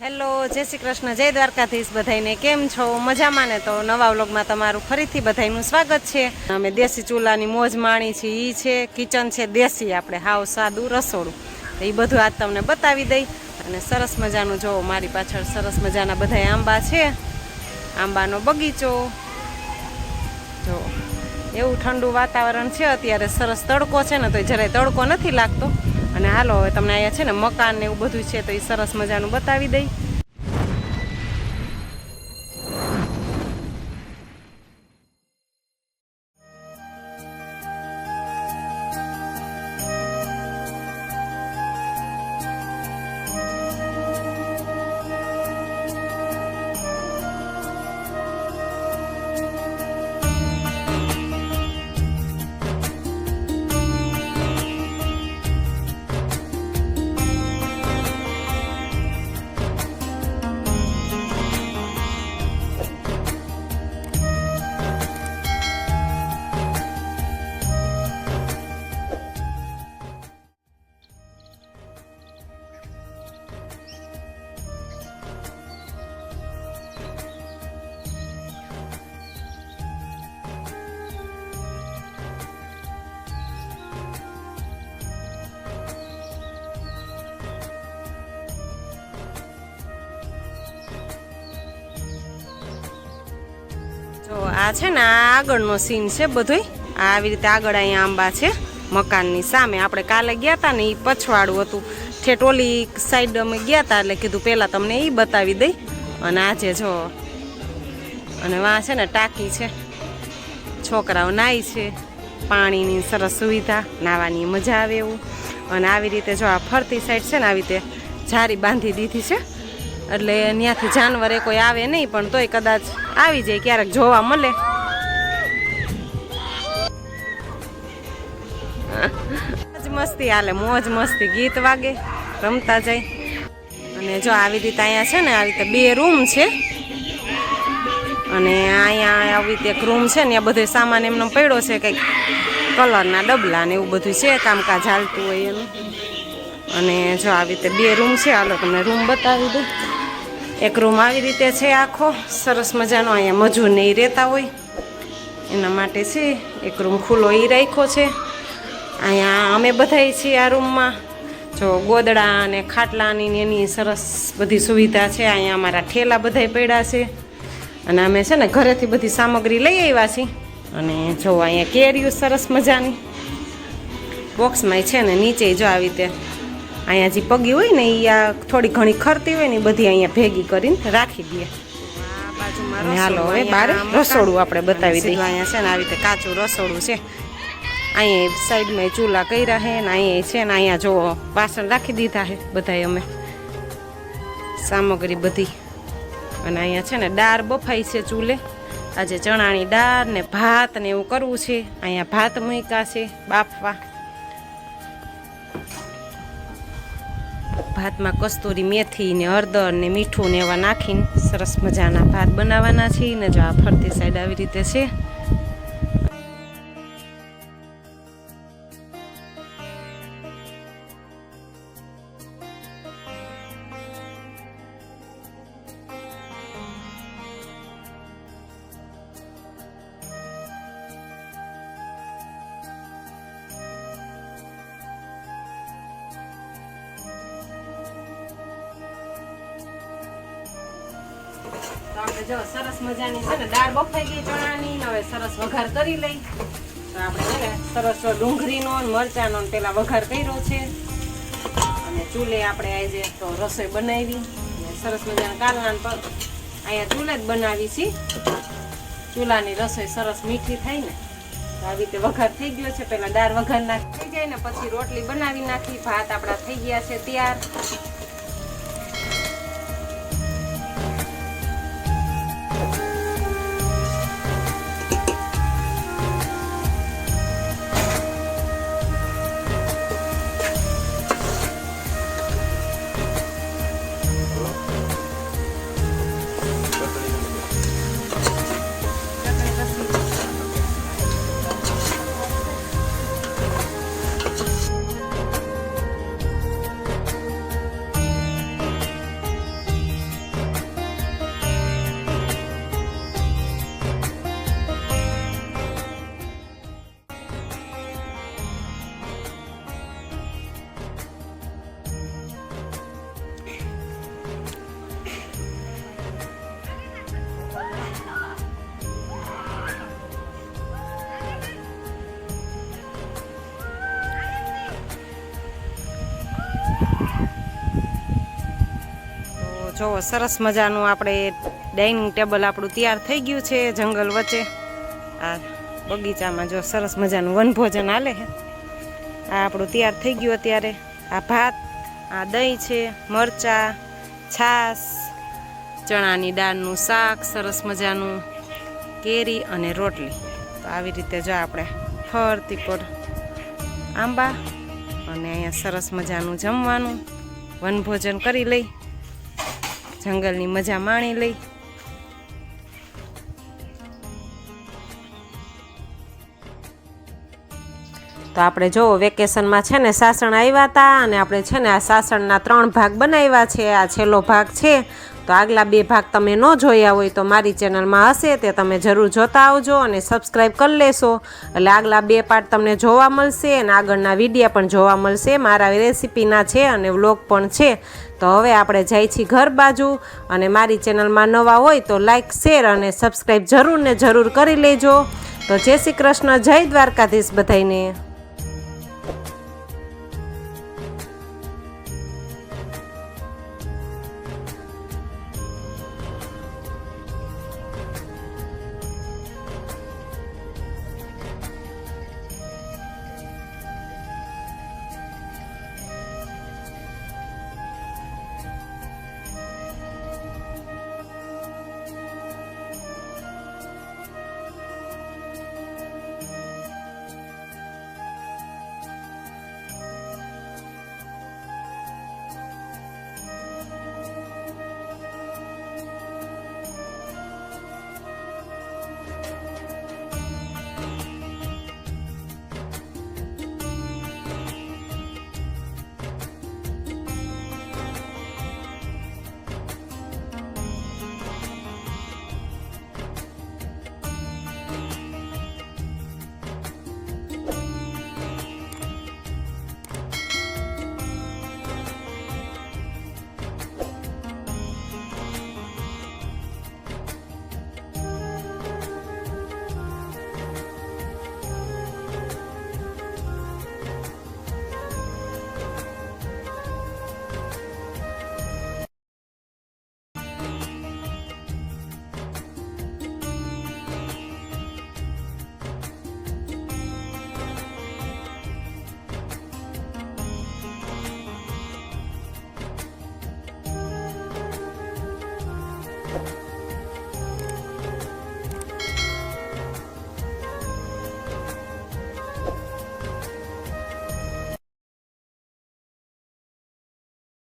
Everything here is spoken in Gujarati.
હેલો, જય શ્રી કૃષ્ણ, જય દ્વારકાધીશ બધાઈને. કેમ છો? મજામાં ને? તો નવા વ્લોગમાં તમારું ફરીથી બધાનું સ્વાગત છે. અમે દેશી ચૂલાની મોજ માણી છે. એ છે કિચન છે દેશી, આપણે હાવ સાદું રસોડું. એ બધું આજ તમને બતાવી દઈ. અને સરસ મજાનું જોવો, મારી પાછળ સરસ મજાના બધા આંબા છે, આંબાનો બગીચો જો. એવું ઠંડુ વાતાવરણ છે અત્યારે, સરસ તડકો છે ને, તો જરાય તડકો નથી લાગતો. અને હાલો હવે તમને અહીંયા છે ને મકાન ને એવું બધું છે, તો એ સરસ મજાનું બતાવી દઈ. જો આ છે ને આ આગળનો સીન છે બધોય. આવી રીતે આગળ અહીંયા આંબા છે મકાનની સામે. આપણે કાલે ગયા હતા ને એ પછવાડું હતું, ઠેટોલી સાઈડ અમે ગયા હતા, એટલે કીધું પહેલાં તમને એ બતાવી દઈ. અને આજે જો, અને વાં છે ને ટાંકી છે, છોકરાઓ નાય છે, પાણીની સરસ સુવિધા, નાહવાની મજા આવે એવું. અને આવી રીતે જો આ ફરતી સાઈડ છે ને આવી રીતે જારી બાંધી દીધી છે, એટલે ત્યાંથી જાનવરે કોઈ આવે નહીં, પણ તોય કદાચ આવી જાય, ક્યારેક જોવા મળે. મોજ મસ્તી હાલે, મોજ મસ્તી, ગીત વાગે, રમતા જાય. અને જો આવી રીતે અહીંયા છે ને આવી રીતે 2 રૂમ છે. અને અહીંયા આવી રીતે એક રૂમ છે ને, આ બધો સામાન એમનો પડ્યો છે, કંઈક કલરના ડબલા ને એવું બધું છે, કામકાજ હાલતું હોય એનું. અને જો આવી રીતે 2 રૂમ છે. હાલો તમને રૂમ બતાવી દઉં. એક રૂમ આવી રીતે છે આખો સરસ મજાનો, અહીંયા મજૂર ને એ રહેતા હોય એના માટે છે. એક રૂમ ખુલ્લો એ રાખ્યો છે. અહીંયા અમે બધાય છીએ આ રૂમમાં. જો ગોદડા અને ખાટલાની એની સરસ બધી સુવિધા છે. અહીંયા અમારા ઠેલા બધાય પડ્યા છે. અને અમે છે ને ઘરેથી બધી સામગ્રી લઈ આવ્યા છીએ. અને જો અહીંયા કેરીઓ સરસ મજાની બોક્સમાં છે ને, નીચે જો આવી રીતે અહીંયા જે પગી હોય ને એ આ થોડી ઘણી ખરતી હોય ને એ બધી અહીંયા ભેગી કરીને રાખી દઈએ. હાલો હવે બહાર રસોડું આપણે બતાવી દઈએ. અહીંયા છે ને આવી રીતે કાચું રસોડું છે. અહીંયા સાઈડમાં ચૂલા કર્યા છે ને અહીંયા છે ને, અહીંયા જો વાસણ રાખી દીધા છે બધાય અમે, સામગ્રી બધી. અને અહીંયા છે ને દાળ બફાઈ છે ચૂલે. આજે ચણાની દાળ ને ભાત ને એવું કરવું છે. અહીંયા ભાત મૂક્યા છે બાફવા. ભાતમાં કસ્તુરી મેથી ને હળદર ને મીઠું ને એવા નાખીને સરસ મજાના ભાત બનાવવાના છે. ને જો આ ફરતી સાઈડ આવી રીતે છે. તો આપણે જો સરસ મજાની છે ને દાળ બફાઈ ગઈ ચણાની. હવે સરસ વઘાર કરી લઈ. તો આપણે છે ને સરસ ડુંગળીનો મરચાંનો પેલા વઘાર કર્યો છે. અને ચૂલે આપણે આજે તો રસોઈ બનાવી. સરસ મજાના કાલના પર અહીંયા ચૂલે જ બનાવી છે. ચૂલાની રસોઈ સરસ મીઠી થાય ને, તો આવી રીતે વઘાર થઈ ગયો છે. પેલા દાળ વઘાર નાખી જાય ને પછી રોટલી બનાવી નાખી. ભાત આપણા થઈ ગયા છે તૈયાર. જોવો સરસ મજાનું આપણે ડાઇનિંગ ટેબલ આપણું તૈયાર થઈ ગયું છે જંગલ વચ્ચે આ બગીચામાં. જો સરસ મજાનું વનભોજન હાલે છે. આ આપણું તૈયાર થઈ ગયું અત્યારે. આ ભાત, આ દહીં છે, મરચાં, છાશ, ચણાની દાળનું શાક સરસ મજાનું, કેરી અને રોટલી. તો આવી રીતે જો આપણે ફરતી પર આંબા અને અહીંયા સરસ મજાનું જમવાનું વનભોજન કરી લઈ, જંગલની મજા માણી લઈ. તો આપણે જો વેકેશનમાં છે ને સાસણ આવ્યા હતા અને આપણે છે ને આ સાસણના 3 ભાગ બનાવ્યા છે. આ છેલ્લો ભાગ છે. તો આગલા 2 ભાગ તમે ન જોયા હોય તો મારી ચેનલમાં હશે, તે તમે જરૂર જોતા આવજો અને સબસ્ક્રાઈબ કરી લેશો, એટલે આગલા 2 પાર્ટ તમને જોવા મળશે અને આગળના વિડીયો પણ જોવા મળશે. મારા રેસીપીના છે અને વ્લોગ પણ છે. તો હવે આપણે જાય છીએ ઘર બાજુ, અને મારી ચેનલમાં નવા હોય તો લાઈક, શેર અને સબસ્ક્રાઈબ જરૂર ને જરૂર કરી લેજો. તો જય શ્રી કૃષ્ણ, જય દ્વારકાધીશ બધાઈને. you.